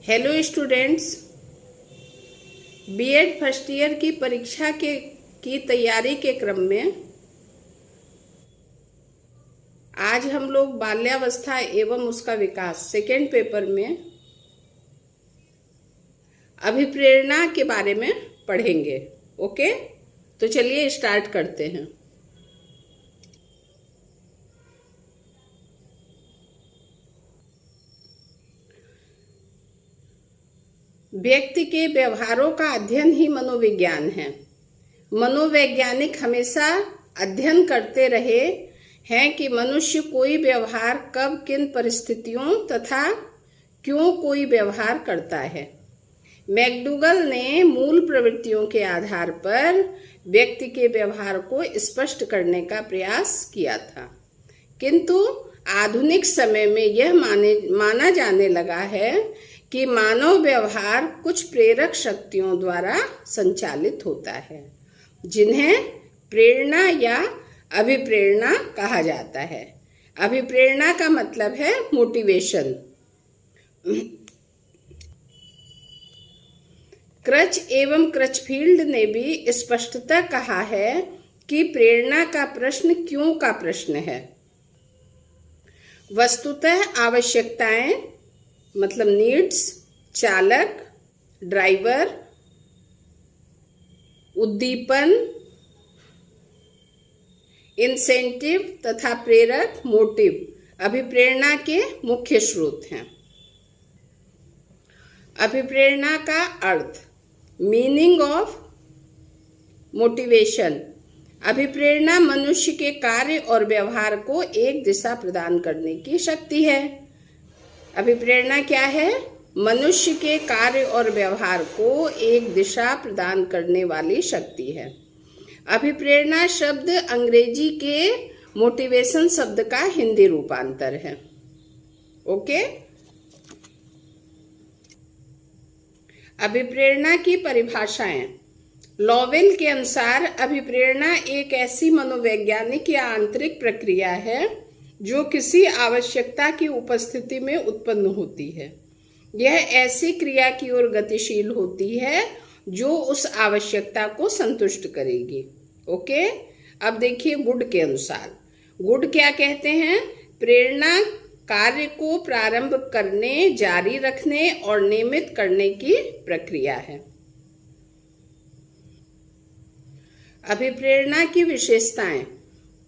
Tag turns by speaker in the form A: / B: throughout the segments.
A: Hello students, B Ed first year की परीक्षा की तैयारी के क्रम में आज हम लोग बाल्यावस्था एवं उसका विकास सेकेंड पेपर में अभिप्रेरणा के बारे में पढ़ेंगे। ओके, तो चलिए स्टार्ट करते हैं। व्यक्ति के व्यवहारों का अध्ययन ही मनोविज्ञान है। मनोवैज्ञानिक हमेशा अध्ययन करते रहे हैं कि मनुष्य कोई व्यवहार कब किन परिस्थितियों तथा क्यों कोई व्यवहार करता है। मैकडूगल ने मूल प्रवृत्तियों के आधार पर व्यक्ति के व्यवहार को स्पष्ट करने का प्रयास किया था, किंतु आधुनिक समय में यह माना जाने लगा है कि मानव व्यवहार कुछ प्रेरक शक्तियों द्वारा संचालित होता है, जिन्हें प्रेरणा या अभिप्रेरणा कहा जाता है। अभिप्रेरणा का मतलब है मोटिवेशन। क्रच एवं क्रचफील्ड ने भी स्पष्टतः कहा है कि प्रेरणा का प्रश्न क्यों का प्रश्न है। वस्तुतः आवश्यकताएं मतलब नीड्स, चालक, ड्राइवर, उद्दीपन, इंसेंटिव तथा प्रेरक मोटिव अभिप्रेरणा के मुख्य स्रोत हैं। अभिप्रेरणा का अर्थ, मीनिंग ऑफ मोटिवेशन। अभिप्रेरणा मनुष्य के कार्य और व्यवहार को एक दिशा प्रदान करने की शक्ति है। अभिप्रेरणा क्या है? मनुष्य के कार्य और व्यवहार को एक दिशा प्रदान करने वाली शक्ति है। अभिप्रेरणा शब्द अंग्रेजी के मोटिवेशन शब्द का हिंदी रूपांतर है। ओके, अभिप्रेरणा की परिभाषाएं। लॉवेल के अनुसार अभिप्रेरणा एक ऐसी मनोवैज्ञानिक या आंतरिक प्रक्रिया है जो किसी आवश्यकता की उपस्थिति में उत्पन्न होती है। यह ऐसी क्रिया की ओर गतिशील होती है जो उस आवश्यकता को संतुष्ट करेगी। ओके, अब देखिए गुड के अनुसार। गुड क्या कहते हैं? प्रेरणा कार्य को प्रारंभ करने, जारी रखने और नियमित करने की प्रक्रिया है। अभिप्रेरणा की विशेषताएं।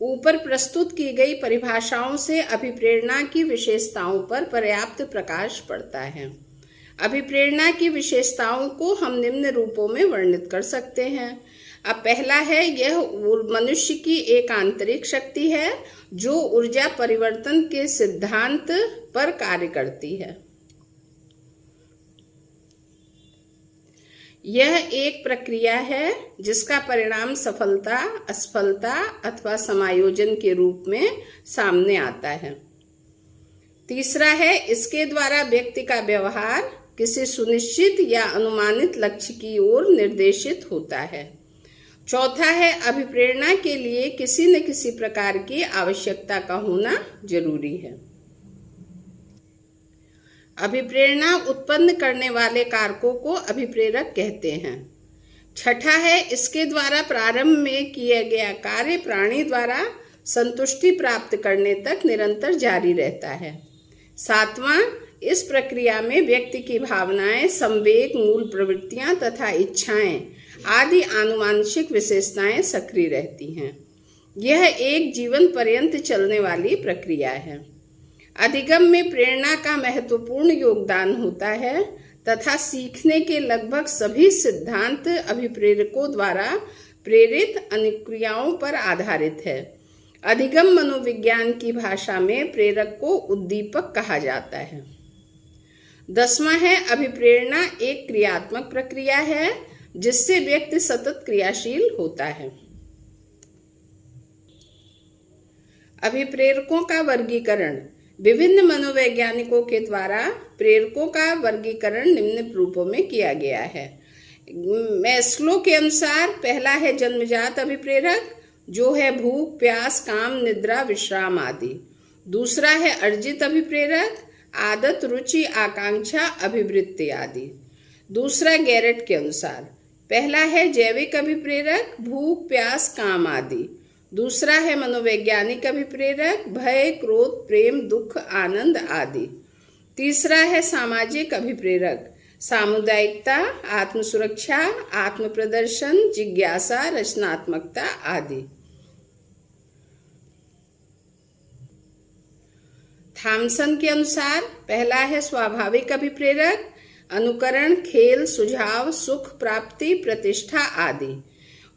A: ऊपर प्रस्तुत की गई परिभाषाओं से अभिप्रेरणा की विशेषताओं पर पर्याप्त प्रकाश पड़ता है। अभिप्रेरणा की विशेषताओं को हम निम्न रूपों में वर्णित कर सकते हैं। अब पहला है, यह मनुष्य की एक आंतरिक शक्ति है जो ऊर्जा परिवर्तन के सिद्धांत पर कार्य करती है। यह एक प्रक्रिया है जिसका परिणाम सफलता, असफलता अथवा समायोजन के रूप में सामने आता है। तीसरा है, इसके द्वारा व्यक्ति का व्यवहार किसी सुनिश्चित या अनुमानित लक्ष्य की ओर निर्देशित होता है। चौथा है, अभिप्रेरणा के लिए किसी न किसी प्रकार की आवश्यकता का होना जरूरी है। अभिप्रेरणा उत्पन्न करने वाले कारकों को अभिप्रेरक कहते हैं। छठा है, इसके द्वारा प्रारंभ में किया गया कार्य प्राणी द्वारा संतुष्टि प्राप्त करने तक निरंतर जारी रहता है। सातवां, इस प्रक्रिया में व्यक्ति की भावनाएं, संवेग, मूल प्रवृत्तियां तथा इच्छाएं आदि आनुवांशिक विशेषताएं सक्रिय रहती हैं। यह एक जीवन पर्यंत चलने वाली प्रक्रिया है। अधिगम में प्रेरणा का महत्वपूर्ण योगदान होता है तथा सीखने के लगभग सभी सिद्धांत अभिप्रेरकों द्वारा प्रेरित अनुक्रियाओं पर आधारित है। अधिगम मनोविज्ञान की भाषा में प्रेरक को उद्दीपक कहा जाता है। 10वां है, अभिप्रेरणा एक क्रियात्मक प्रक्रिया है जिससे व्यक्ति सतत क्रियाशील होता है। अभिप्रेरकों का वर्गीकरण। विभिन्न मनोवैज्ञानिकों के द्वारा प्रेरकों का वर्गीकरण निम्न रूपों में किया गया है। मैस्लो के अनुसार पहला है जन्मजात अभिप्रेरक, जो है भूख, प्यास, काम, निद्रा, विश्राम आदि। दूसरा है अर्जित अभिप्रेरक, आदत, रुचि, आकांक्षा, अभिवृत्ति आदि। दूसरा गैरेट के अनुसार, पहला है जैविक अभिप्रेरक, भूख, प्यास, काम आदि। दूसरा है मनोवैज्ञानिक अभिप्रेरक, भय, क्रोध, प्रेम, दुख, आनंद आदि। तीसरा है सामाजिक अभिप्रेरक, सामुदायिकता, आत्मसुरक्षा, आत्म प्रदर्शन, जिज्ञासा, रचनात्मकता आदि। थॉमसन के अनुसार पहला है स्वाभाविक अभिप्रेरक, अनुकरण, खेल, सुझाव, सुख प्राप्ति, प्रतिष्ठा आदि।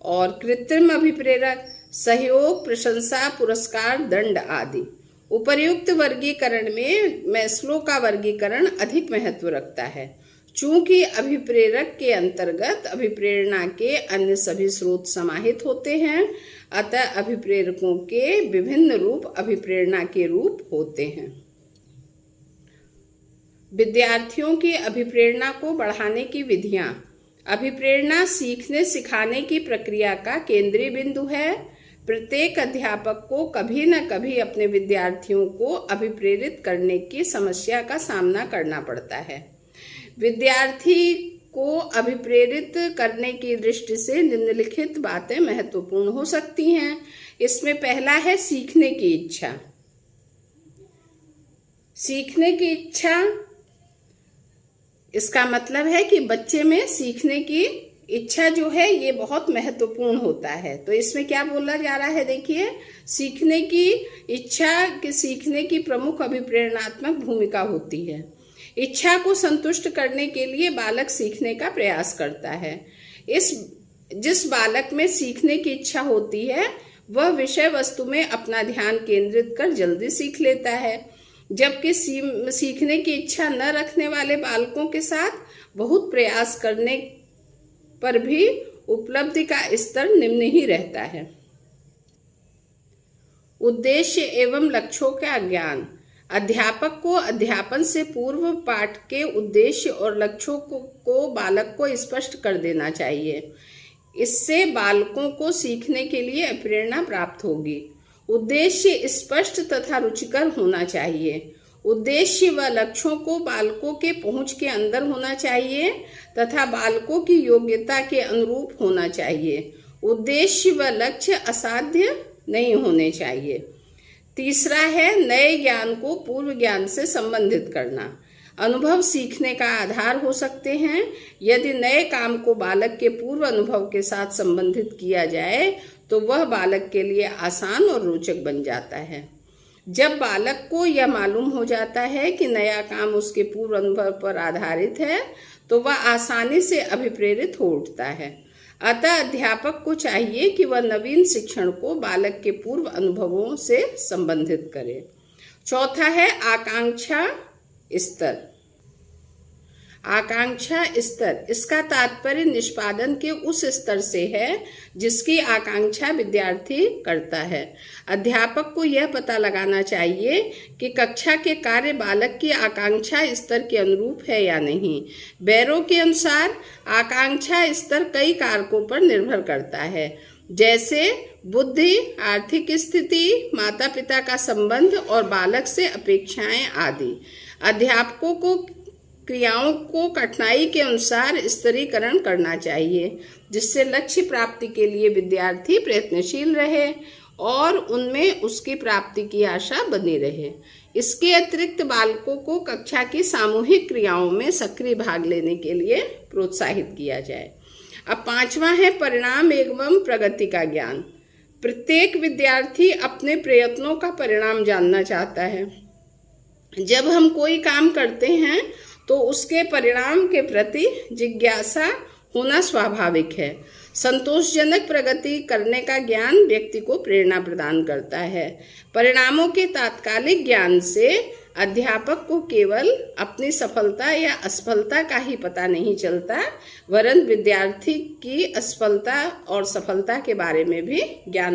A: और कृत्रिम अभिप्रेरक, सहयोग, प्रशंसा, पुरस्कार, दंड आदि। उपर्युक्त वर्गीकरण में मैस्लो का वर्गीकरण अधिक महत्व रखता है, चूंकि अभिप्रेरक के अंतर्गत अभिप्रेरणा के अन्य सभी स्रोत समाहित होते हैं, अतः अभिप्रेरकों के विभिन्न रूप अभिप्रेरणा के रूप होते हैं। विद्यार्थियों की अभिप्रेरणा को बढ़ाने की विधियां। अभिप्रेरणा सीखने सिखाने की प्रक्रिया का केंद्रीय बिंदु है। प्रत्येक अध्यापक को कभी न कभी अपने विद्यार्थियों को अभिप्रेरित करने की समस्या का सामना करना पड़ता है। विद्यार्थी को अभिप्रेरित करने की दृष्टि से निम्नलिखित बातें महत्वपूर्ण हो सकती हैं। इसमें पहला है सीखने की इच्छा। सीखने की इच्छा, इसका मतलब है कि बच्चे में सीखने की इच्छा जो है ये बहुत महत्वपूर्ण होता है। तो इसमें क्या बोला जा रहा है, देखिए, सीखने की इच्छा के सीखने की प्रमुख अभिप्रेरणात्मक भूमिका होती है। इच्छा को संतुष्ट करने के लिए बालक सीखने का प्रयास करता है। जिस बालक में सीखने की इच्छा होती है वह विषय वस्तु में अपना ध्यान केंद्रित कर जल्दी सीख लेता है, जबकि सीखने की इच्छा न रखने वाले बालकों के साथ बहुत प्रयास करने पर भी उपलब्धि का स्तर निम्न ही रहता है। उद्देश्य एवं लक्ष्यों का ज्ञान। अध्यापक को अध्यापन से पूर्व पाठ के उद्देश्य और लक्ष्यों को बालक को स्पष्ट कर देना चाहिए। इससे बालकों को सीखने के लिए प्रेरणा प्राप्त होगी। उद्देश्य स्पष्ट तथा रुचिकर होना चाहिए। उद्देश्य व लक्ष्यों को बालकों के पहुंच के अंदर होना चाहिए तथा बालकों की योग्यता के अनुरूप होना चाहिए। उद्देश्य व लक्ष्य असाध्य नहीं होने चाहिए। तीसरा है नए ज्ञान को पूर्व ज्ञान से संबंधित करना। अनुभव सीखने का आधार हो सकते हैं। यदि नए काम को बालक के पूर्व अनुभव के साथ संबंधित किया जाए तो वह बालक के लिए आसान और रोचक बन जाता है। जब बालक को यह मालूम हो जाता है कि नया काम उसके पूर्व अनुभव पर आधारित है तो वह आसानी से अभिप्रेरित हो उठता है। अतः अध्यापक को चाहिए कि वह नवीन शिक्षण को बालक के पूर्व अनुभवों से संबंधित करे। चौथा है आकांक्षा स्तर। आकांक्षा स्तर, इसका तात्पर्य निष्पादन के उस स्तर से है जिसकी आकांक्षा विद्यार्थी करता है। अध्यापक को यह पता लगाना चाहिए कि कक्षा के कार्य बालक की आकांक्षा स्तर के अनुरूप है या नहीं। बैरो के अनुसार आकांक्षा स्तर कई कारकों पर निर्भर करता है, जैसे बुद्धि, आर्थिक स्थिति, माता पिता का संबंध और बालक से अपेक्षाएं आदि। अध्यापकों को क्रियाओं को कठिनाई के अनुसार स्तरीकरण करना चाहिए, जिससे लक्ष्य प्राप्ति के लिए विद्यार्थी प्रयत्नशील रहे और उनमें उसकी प्राप्ति की आशा बनी रहे। इसके अतिरिक्त बालकों को कक्षा की सामूहिक क्रियाओं में सक्रिय भाग लेने के लिए प्रोत्साहित किया जाए। अब पांचवा है परिणाम एवं प्रगति का ज्ञान। प्रत्येक विद्यार्थी अपने प्रयत्नों का परिणाम जानना चाहता है। जब हम कोई काम करते हैं तो उसके परिणाम के प्रति जिज्ञासा होना स्वाभाविक है। संतोषजनक प्रगति करने का ज्ञान व्यक्ति को प्रेरणा प्रदान करता है। परिणामों के तात्कालिक ज्ञान से अध्यापक को केवल अपनी सफलता या असफलता का ही पता नहीं चलता, वरन विद्यार्थी की असफलता और सफलता के बारे में भी ज्ञान